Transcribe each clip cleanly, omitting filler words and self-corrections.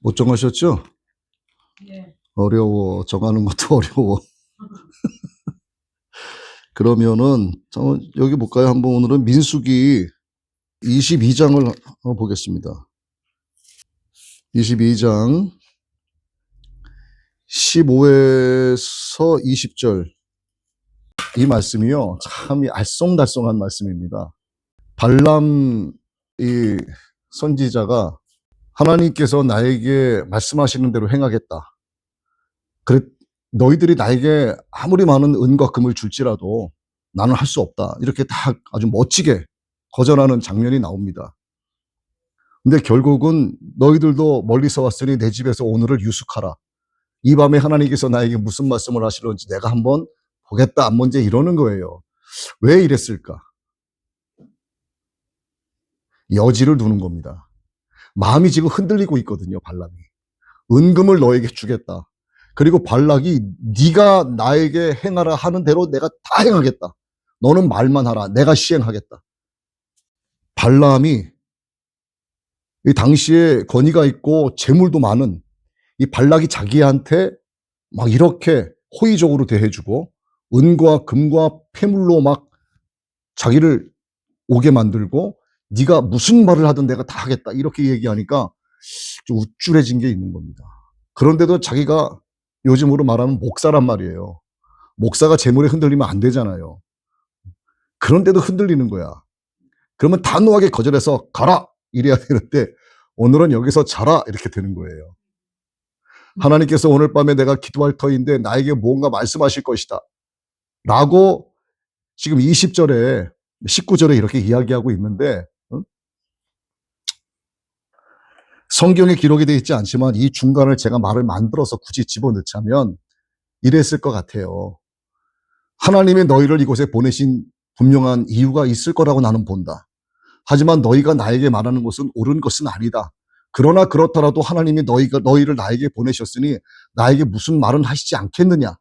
못 정하셨죠? 예. 어려워. 정하는 것도 어려워. 그러면은 여기 볼까요? 한번 오늘은 민수기 22장을 보겠습니다. 22장 15에서 20절. 이 말씀이요, 참 알쏭달쏭한 말씀입니다. 발람 이 선지자가 하나님께서 나에게 말씀하시는 대로 행하겠다. 그래, 너희들이 나에게 아무리 많은 은과 금을 줄지라도 나는 할 수 없다. 이렇게 딱 아주 멋지게 거절하는 장면이 나옵니다. 근데 결국은 너희들도 멀리서 왔으니 내 집에서 오늘을 유숙하라. 이 밤에 하나님께서 나에게 무슨 말씀을 하시는지 내가 한번 보겠다. 먼저 이러는 거예요. 왜 이랬을까? 여지를 두는 겁니다. 마음이 지금 흔들리고 있거든요, 발락이. 은금을 너에게 주겠다. 그리고 발락이 네가 나에게 행하라 하는 대로 내가 다 행하겠다. 너는 말만 하라. 내가 시행하겠다. 발람이 이 당시에 권위가 있고 재물도 많은 이 발락이 자기한테 막 이렇게 호의적으로 대해주고 은과 금과 폐물로 막 자기를 오게 만들고 네가 무슨 말을 하든 내가 다 하겠다 이렇게 얘기하니까 좀 우쭐해진 게 있는 겁니다. 그런데도 자기가 요즘으로 말하면 목사란 말이에요. 목사가 재물에 흔들리면 안 되잖아요. 그런데도 흔들리는 거야. 그러면 단호하게 거절해서 가라 이래야 되는데 오늘은 여기서 자라 이렇게 되는 거예요. 하나님께서 오늘 밤에 내가 기도할 터인데 나에게 뭔가 말씀하실 것이다 라고 지금 20절에 19절에 이렇게 이야기하고 있는데 성경에 기록이 되어 있지 않지만 이 중간을 제가 말을 만들어서 굳이 집어넣자면 이랬을 것 같아요. 하나님이 너희를 이곳에 보내신 분명한 이유가 있을 거라고 나는 본다. 하지만 너희가 나에게 말하는 것은 옳은 것은 아니다. 그러나 그렇더라도 하나님이 너희를 나에게 보내셨으니 나에게 무슨 말은 하시지 않겠느냐.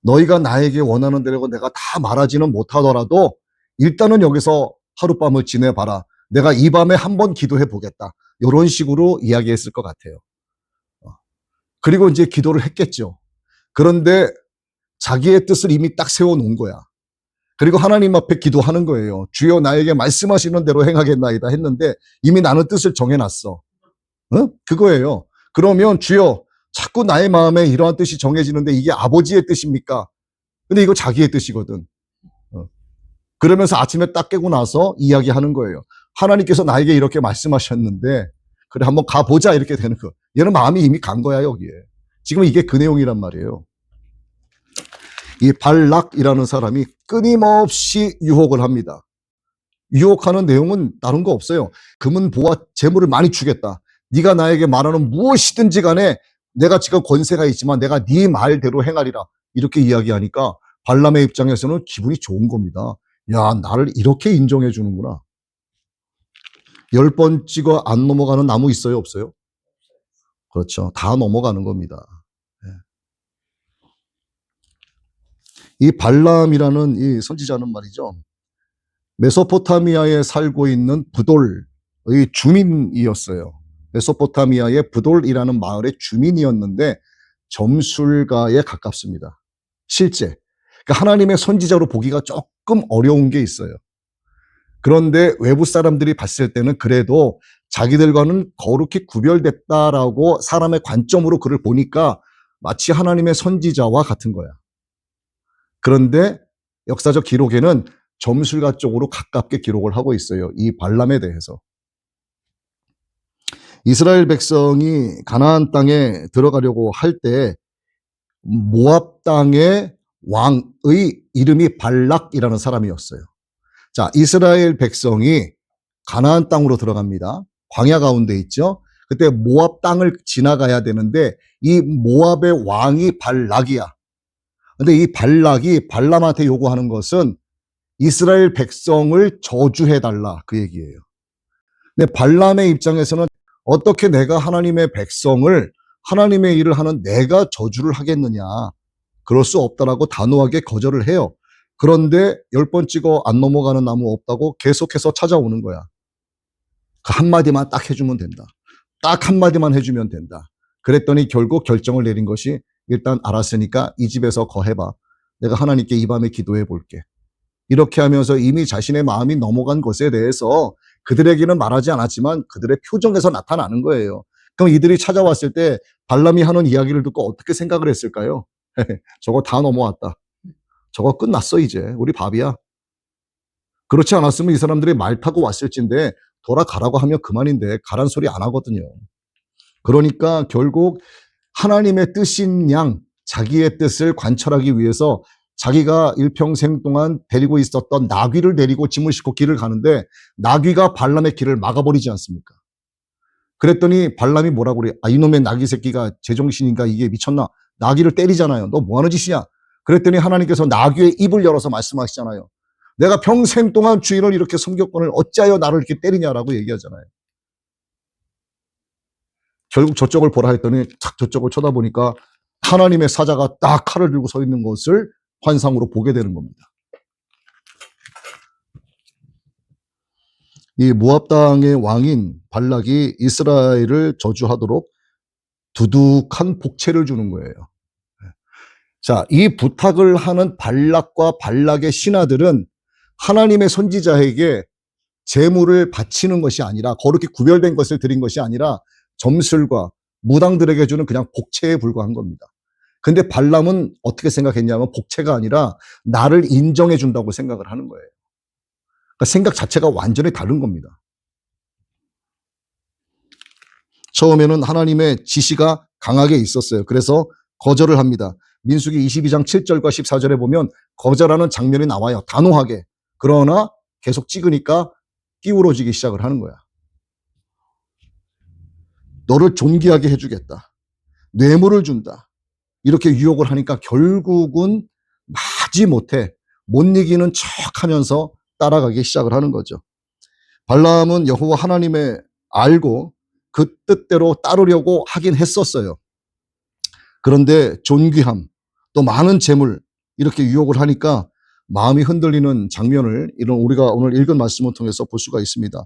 너희가 나에게 원하는 대로 내가 다 말하지는 못하더라도 일단은 여기서 하룻밤을 지내봐라. 내가 이 밤에 한번 기도해 보겠다. 이런 식으로 이야기했을 것 같아요. 그리고 이제 기도를 했겠죠. 그런데 자기의 뜻을 이미 딱 세워놓은 거야. 그리고 하나님 앞에 기도하는 거예요. 주여 나에게 말씀하시는 대로 행하겠나이다 했는데 이미 나는 뜻을 정해놨어. 그거예요. 그러면 주여 자꾸 나의 마음에 이러한 뜻이 정해지는데 이게 아버지의 뜻입니까? 근데 이거 자기의 뜻이거든. 그러면서 아침에 딱 깨고 나서 이야기하는 거예요. 하나님께서 나에게 이렇게 말씀하셨는데 그래 한번 가보자 이렇게 되는 거. 얘는 마음이 이미 간 거야 여기에. 지금 이게 그 내용이란 말이에요. 이 발락이라는 사람이 끊임없이 유혹을 합니다. 유혹하는 내용은 다른 거 없어요. 금은 보화 재물을 많이 주겠다. 네가 나에게 말하는 무엇이든지 간에 내가 지금 권세가 있지만 내가 네 말대로 행하리라. 이렇게 이야기하니까 발람의 입장에서는 기분이 좋은 겁니다. 야, 나를 이렇게 인정해 주는구나. 10번 찍어 안 넘어가는 나무 있어요, 없어요? 그렇죠. 다 넘어가는 겁니다. 이 발람이라는 이 선지자는 말이죠. 메소포타미아에 살고 있는 브돌의 주민이었어요. 메소포타미아의 브돌이라는 마을의 주민이었는데 점술가에 가깝습니다. 실제. 그러니까 하나님의 선지자로 보기가 조금 어려운 게 있어요. 그런데 외부 사람들이 봤을 때는 그래도 자기들과는 거룩히 구별됐다라고 사람의 관점으로 그를 보니까 마치 하나님의 선지자와 같은 거야. 그런데 역사적 기록에는 점술가 쪽으로 가깝게 기록을 하고 있어요. 이 발람에 대해서. 이스라엘 백성이 가나안 땅에 들어가려고 할 때 모압 땅의 왕의 이름이 발락이라는 사람이었어요. 자, 이스라엘 백성이 가나안 땅으로 들어갑니다. 광야 가운데 있죠. 그때 모압 땅을 지나가야 되는데 이 모압의 왕이 발락이야. 근데 이 발락이 발람한테 요구하는 것은 이스라엘 백성을 저주해달라 그 얘기예요. 근데 발람의 입장에서는 어떻게 내가 하나님의 백성을 하나님의 일을 하는 내가 저주를 하겠느냐. 그럴 수 없다라고 단호하게 거절을 해요. 그런데 10번 찍어 안 넘어가는 나무 없다고 계속해서 찾아오는 거야. 그 한마디만 딱 해주면 된다. 딱 한마디만 해주면 된다. 그랬더니 결국 결정을 내린 것이 일단 알았으니까 이 집에서 거해봐. 내가 하나님께 이 밤에 기도해 볼게. 이렇게 하면서 이미 자신의 마음이 넘어간 것에 대해서 그들에게는 말하지 않았지만 그들의 표정에서 나타나는 거예요. 그럼 이들이 찾아왔을 때 발람이 하는 이야기를 듣고 어떻게 생각을 했을까요? 저거 다 넘어왔다. 저거 끝났어 이제. 우리 밥이야. 그렇지 않았으면 이 사람들이 말 타고 왔을진데 돌아가라고 하면 그만인데 가란 소리 안 하거든요. 그러니까 결국 하나님의 뜻인 양 자기의 뜻을 관철하기 위해서 자기가 일평생 동안 데리고 있었던 나귀를 데리고 짐을 싣고 길을 가는데 나귀가 발람의 길을 막아버리지 않습니까? 그랬더니 발람이 뭐라고 그래? 아, 이놈의 나귀 새끼가 제정신인가 이게 미쳤나? 나귀를 때리잖아요. 너 뭐 하는 짓이냐? 그랬더니 하나님께서 나귀의 입을 열어서 말씀하시잖아요. 내가 평생 동안 주인을 이렇게 섬겼거늘 어찌하여 나를 이렇게 때리냐라고 얘기하잖아요. 결국 저쪽을 보라 했더니 탁 저쪽을 쳐다보니까 하나님의 사자가 딱 칼을 들고 서 있는 것을 환상으로 보게 되는 겁니다. 이 모압 땅의 왕인 발락이 이스라엘을 저주하도록 두둑한 복채를 주는 거예요. 자, 이 부탁을 하는 발락과 발락의 신하들은 하나님의 선지자에게 재물을 바치는 것이 아니라 거룩히 구별된 것을 드린 것이 아니라 점술과 무당들에게 주는 그냥 복채에 불과한 겁니다. 근데 발람은 어떻게 생각했냐면 복채가 아니라 나를 인정해 준다고 생각을 하는 거예요. 그러니까 생각 자체가 완전히 다른 겁니다. 처음에는 하나님의 지시가 강하게 있었어요. 그래서 거절을 합니다. 민수기 22장 7절과 14절에 보면 거절하는 장면이 나와요. 단호하게. 그러나 계속 찍으니까 끼우러지기 시작을 하는 거야. 너를 존귀하게 해주겠다. 뇌물을 준다. 이렇게 유혹을 하니까 결국은 마지못해 못 이기는 척하면서 따라가기 시작을 하는 거죠. 발람은 여호와 하나님의 알고 그 뜻대로 따르려고 하긴 했었어요. 그런데 존귀함, 또 많은 재물 이렇게 유혹을 하니까 마음이 흔들리는 장면을 이런 우리가 오늘 읽은 말씀을 통해서 볼 수가 있습니다.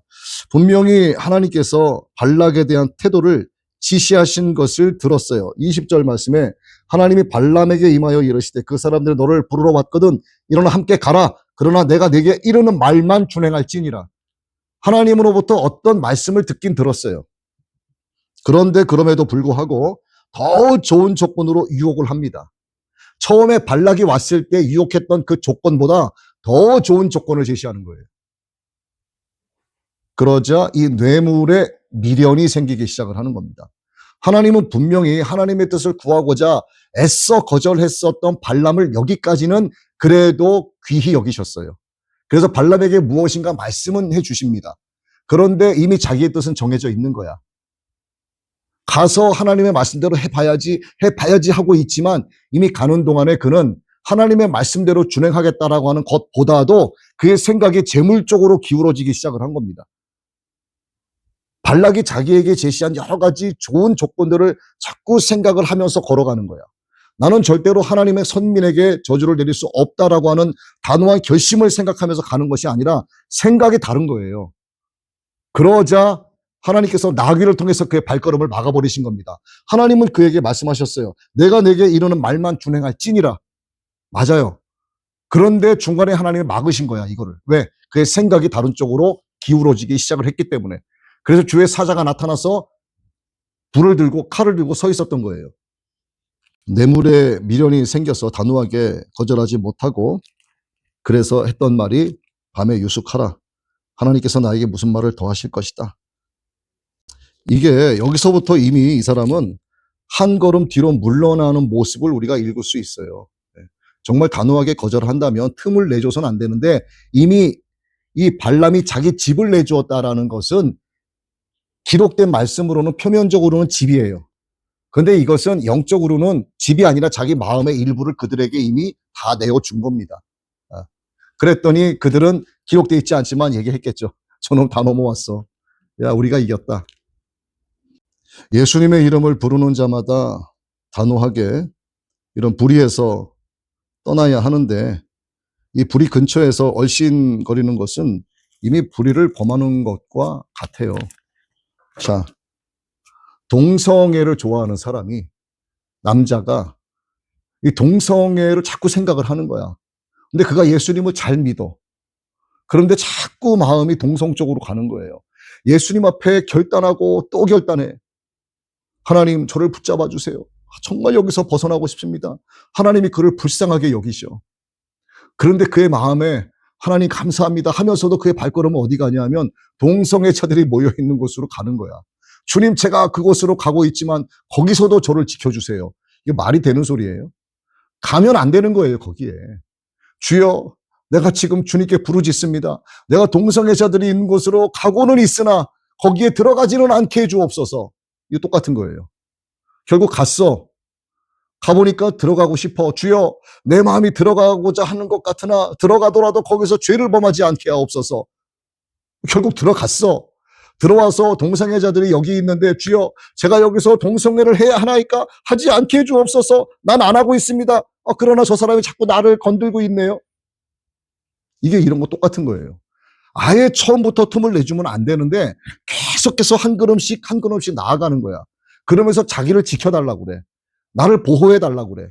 분명히 하나님께서 발락에 대한 태도를 지시하신 것을 들었어요. 20절 말씀에 하나님이 발람에게 임하여 이르시되 그 사람들이 너를 부르러 왔거든 일어나 함께 가라. 그러나 내가 네게 이르는 말만 준행할지니라. 하나님으로부터 어떤 말씀을 듣긴 들었어요. 그런데 그럼에도 불구하고 더 좋은 조건으로 유혹을 합니다. 처음에 발락이 왔을 때 유혹했던 그 조건보다 더 좋은 조건을 제시하는 거예요. 그러자 이 뇌물에 미련이 생기기 시작을 하는 겁니다. 하나님은 분명히 하나님의 뜻을 구하고자 애써 거절했었던 발람을 여기까지는 그래도 귀히 여기셨어요. 그래서 발람에게 무엇인가 말씀은 해주십니다. 그런데 이미 자기의 뜻은 정해져 있는 거야. 가서 하나님의 말씀대로 해봐야지 하고 있지만 이미 가는 동안에 그는 하나님의 말씀대로 준행하겠다라고 하는 것보다도 그의 생각이 재물 쪽으로 기울어지기 시작을 한 겁니다. 발락이 자기에게 제시한 여러 가지 좋은 조건들을 자꾸 생각을 하면서 걸어가는 거야. 나는 절대로 하나님의 선민에게 저주를 내릴 수 없다라고 하는 단호한 결심을 생각하면서 가는 것이 아니라 생각이 다른 거예요. 그러자 하나님께서 나귀를 통해서 그의 발걸음을 막아버리신 겁니다. 하나님은 그에게 말씀하셨어요. 내가 내게 이르는 말만 준행할지니라. 맞아요. 그런데 중간에 하나님이 막으신 거야, 이거를. 왜? 그의 생각이 다른 쪽으로 기울어지기 시작을 했기 때문에. 그래서 주의 사자가 나타나서 불을 들고 칼을 들고 서 있었던 거예요. 뇌물에 미련이 생겨서 단호하게 거절하지 못하고 그래서 했던 말이 밤에 유숙하라. 하나님께서 나에게 무슨 말을 더 하실 것이다. 이게 여기서부터 이미 이 사람은 한 걸음 뒤로 물러나는 모습을 우리가 읽을 수 있어요. 정말 단호하게 거절한다면 틈을 내줘서는 안 되는데 이미 이 발람이 자기 집을 내주었다라는 것은 기록된 말씀으로는 표면적으로는 집이에요. 그런데 이것은 영적으로는 집이 아니라 자기 마음의 일부를 그들에게 이미 다 내어준 겁니다. 그랬더니 그들은 기록되어 있지 않지만 얘기했겠죠. 저놈 다 넘어왔어. 야, 우리가 이겼다. 예수님의 이름을 부르는 자마다 단호하게 이런 불의에서 떠나야 하는데 이 불의 근처에서 얼씬거리는 것은 이미 불의를 범하는 것과 같아요. 자, 동성애를 좋아하는 사람이, 남자가 이 동성애를 자꾸 생각을 하는 거야. 근데 그가 예수님을 잘 믿어. 그런데 자꾸 마음이 동성 쪽으로 가는 거예요. 예수님 앞에 결단하고 또 결단해. 하나님, 저를 붙잡아 주세요. 정말 여기서 벗어나고 싶습니다. 하나님이 그를 불쌍하게 여기셔. 그런데 그의 마음에 하나님 감사합니다 하면서도 그의 발걸음은 어디 가냐면 동성애자들이 모여있는 곳으로 가는 거야. 주님, 제가 그곳으로 가고 있지만 거기서도 저를 지켜주세요. 이게 말이 되는 소리예요? 가면 안 되는 거예요, 거기에. 주여, 내가 지금 주님께 부르짖습니다. 내가 동성애자들이 있는 곳으로 가고는 있으나 거기에 들어가지는 않게 해주옵소서. 이거 똑같은 거예요. 결국 갔어. 가보니까 들어가고 싶어. 주여, 내 마음이 들어가고자 하는 것 같으나 들어가더라도 거기서 죄를 범하지 않게 하옵소서. 결국 들어갔어. 들어와서 동성애자들이 여기 있는데 주여, 제가 여기서 동성애를 해야 하나이까? 하지 않게 해주옵소서. 난 안 하고 있습니다. 그러나 저 사람이 자꾸 나를 건들고 있네요. 이게 이런 거 똑같은 거예요. 아예 처음부터 틈을 내주면 안 되는데 계속해서 한 걸음씩 한 걸음씩 나아가는 거야. 그러면서 자기를 지켜달라고 그래. 나를 보호해달라고 그래.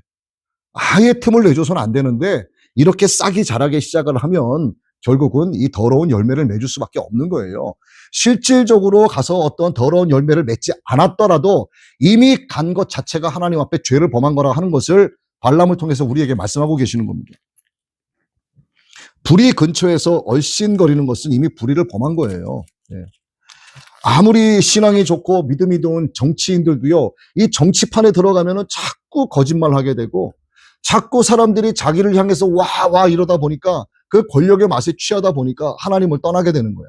아예 틈을 내줘서는 안 되는데 이렇게 싹이 자라게 시작을 하면 결국은 이 더러운 열매를 맺을 수밖에 없는 거예요. 실질적으로 가서 어떤 더러운 열매를 맺지 않았더라도 이미 간 것 자체가 하나님 앞에 죄를 범한 거라 하는 것을 발람을 통해서 우리에게 말씀하고 계시는 겁니다. 불의 근처에서 얼씬거리는 것은 이미 불의를 범한 거예요. 아무리 신앙이 좋고 믿음이 좋은 정치인들도요, 이 정치판에 들어가면은 자꾸 거짓말하게 되고 자꾸 사람들이 자기를 향해서 와 이러다 보니까 그 권력의 맛에 취하다 보니까 하나님을 떠나게 되는 거야.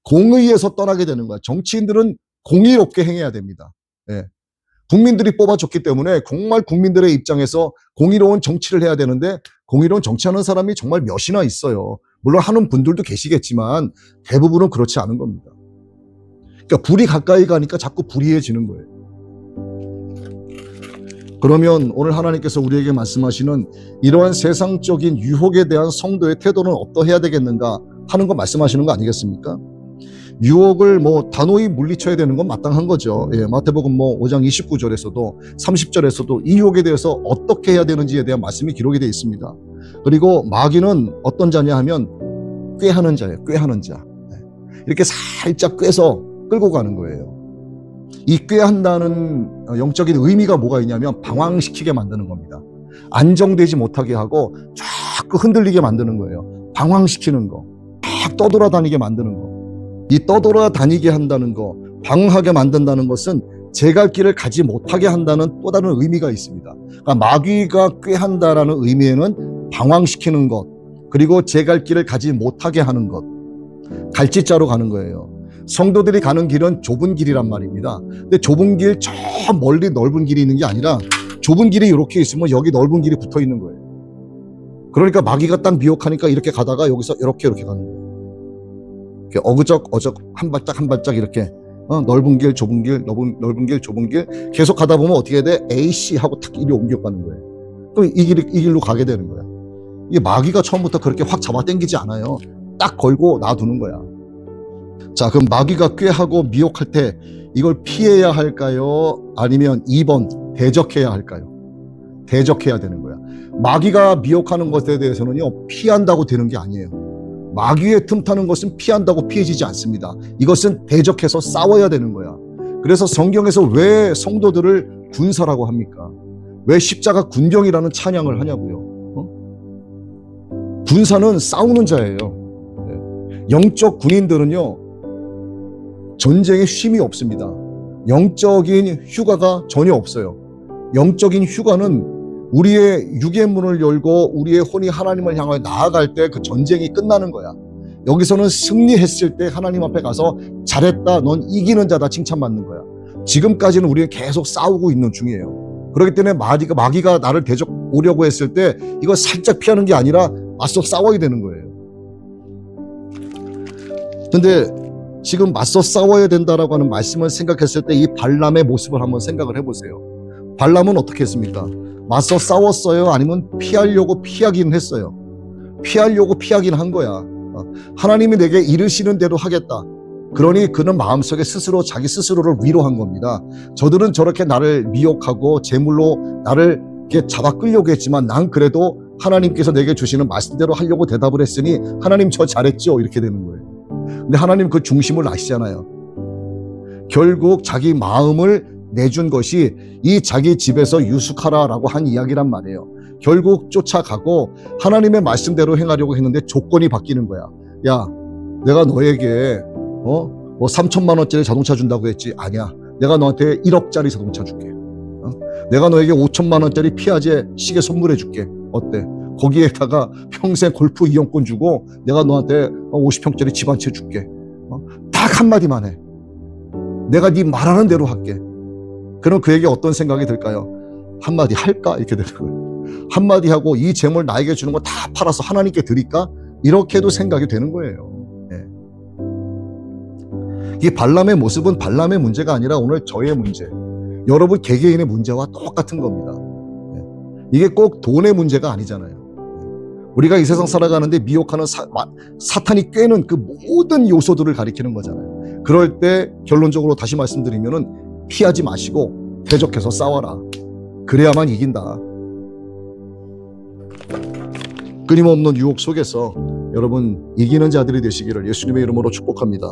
공의에서 떠나게 되는 거야. 정치인들은 공의롭게 행해야 됩니다. 국민들이 뽑아줬기 때문에 정말 국민들의 입장에서 공의로운 정치를 해야 되는데 공의로운 정치하는 사람이 정말 몇이나 있어요. 물론 하는 분들도 계시겠지만 대부분은 그렇지 않은 겁니다. 그러니까 불이 가까이 가니까 자꾸 불의해지는 거예요. 그러면 오늘 하나님께서 우리에게 말씀하시는 이러한 세상적인 유혹에 대한 성도의 태도는 어떠해야 되겠는가 하는 거 말씀하시는 거 아니겠습니까? 유혹을 단호히 물리쳐야 되는 건 마땅한 거죠. 마태복음 5장 29절에서도 30절에서도 이 유혹에 대해서 어떻게 해야 되는지에 대한 말씀이 기록이 되어 있습니다. 그리고 마귀는 어떤 자냐 하면 꾀하는 자예요. 꾀하는 자. 이렇게 살짝 꾀서 끌고 가는 거예요. 이 꾀한다는 영적인 의미가 뭐가 있냐면 방황시키게 만드는 겁니다. 안정되지 못하게 하고 자꾸 흔들리게 만드는 거예요. 방황시키는 거. 막 떠돌아다니게 만드는 거. 이 떠돌아다니게 한다는 거, 방황하게 만든다는 것은 제 갈 길을 가지 못하게 한다는 또 다른 의미가 있습니다. 그러니까 마귀가 꾀한다라는 의미에는 방황시키는 것, 그리고 제 갈 길을 가지 못하게 하는 것, 갈짓자로 가는 거예요. 성도들이 가는 길은 좁은 길이란 말입니다. 근데 좁은 길, 저 멀리 넓은 길이 있는 게 아니라 좁은 길이 이렇게 있으면 여기 넓은 길이 붙어 있는 거예요. 그러니까 마귀가 딱 미혹하니까 이렇게 가다가 여기서 이렇게 가는 거예요. 어그적 한 발짝 이렇게 넓은 길 좁은 길 넓은 길 좁은 길 계속 가다 보면 어떻게 돼? AC 하고 탁 이리 옮겨가는 거예요. 그럼 이 길로 가게 되는 거야. 이게 마귀가 처음부터 그렇게 확 잡아당기지 않아요. 딱 걸고 놔두는 거야. 자, 그럼 마귀가 꾀하고 미혹할 때 이걸 피해야 할까요? 아니면 2번 대적해야 할까요? 대적해야 되는 거야. 마귀가 미혹하는 것에 대해서는요, 피한다고 되는 게 아니에요. 마귀의 틈타는 것은 피한다고 피해지지 않습니다. 이것은 대적해서 싸워야 되는 거야. 그래서 성경에서 왜 성도들을 군사라고 합니까? 왜 십자가 군병이라는 찬양을 하냐고요. 군사는 싸우는 자예요. 영적 군인들은요, 전쟁에 쉼이 없습니다. 영적인 휴가가 전혀 없어요. 영적인 휴가는 우리의 육의 문을 열고 우리의 혼이 하나님을 향하여 나아갈 때 그 전쟁이 끝나는 거야. 여기서는 승리했을 때 하나님 앞에 가서 잘했다, 넌 이기는 자다 칭찬받는 거야. 지금까지는 우리는 계속 싸우고 있는 중이에요. 그렇기 때문에 마귀가 나를 대적 오려고 했을 때 이거 살짝 피하는 게 아니라 맞서 싸워야 되는 거예요. 근데 지금 맞서 싸워야 된다라고 하는 말씀을 생각했을 때 이 발람의 모습을 한번 생각을 해보세요. 발람은 어떻게 했습니까? 맞서 싸웠어요? 아니면 피하려고 피하긴 했어요? 피하려고 피하긴 한 거야. 하나님이 내게 이르시는 대로 하겠다. 그러니 그는 마음속에 스스로 자기 스스로를 위로한 겁니다. 저들은 저렇게 나를 미혹하고 재물로 나를 이렇게 잡아 끌려고 했지만 난 그래도 하나님께서 내게 주시는 말씀대로 하려고 대답을 했으니 하나님 저 잘했죠, 이렇게 되는 거예요. 근데 하나님 그 중심을 아시잖아요. 결국 자기 마음을 내준 것이 이 자기 집에서 유숙하라라고 한 이야기란 말이에요. 결국 쫓아가고 하나님의 말씀대로 행하려고 했는데 조건이 바뀌는 거야. 야, 내가 너에게 뭐 3천만 원짜리 자동차 준다고 했지? 아니야. 내가 너한테 1억짜리 자동차 줄게. 내가 너에게 5천만 원짜리 피아제 시계 선물해 줄게. 어때? 거기에다가 평생 골프 이용권 주고 내가 너한테 50평짜리 집 한 채 줄게. 딱 한마디만 해. 내가 네 말하는 대로 할게. 그럼 그에게 어떤 생각이 들까요? 한마디 할까? 이렇게 되는 거예요. 한마디 하고 이 재물 나에게 주는 거 다 팔아서 하나님께 드릴까? 이렇게도 생각이 되는 거예요. 예. 이 발람의 모습은 발람의 문제가 아니라 오늘 저의 문제, 여러분 개개인의 문제와 똑같은 겁니다. 예. 이게 꼭 돈의 문제가 아니잖아요. 우리가 이 세상 살아가는데 미혹하는 사탄이 꿰는 그 모든 요소들을 가리키는 거잖아요. 그럴 때 결론적으로 다시 말씀드리면은 피하지 마시고 대적해서 싸워라. 그래야만 이긴다. 끊임없는 유혹 속에서 여러분 이기는 자들이 되시기를 예수님의 이름으로 축복합니다.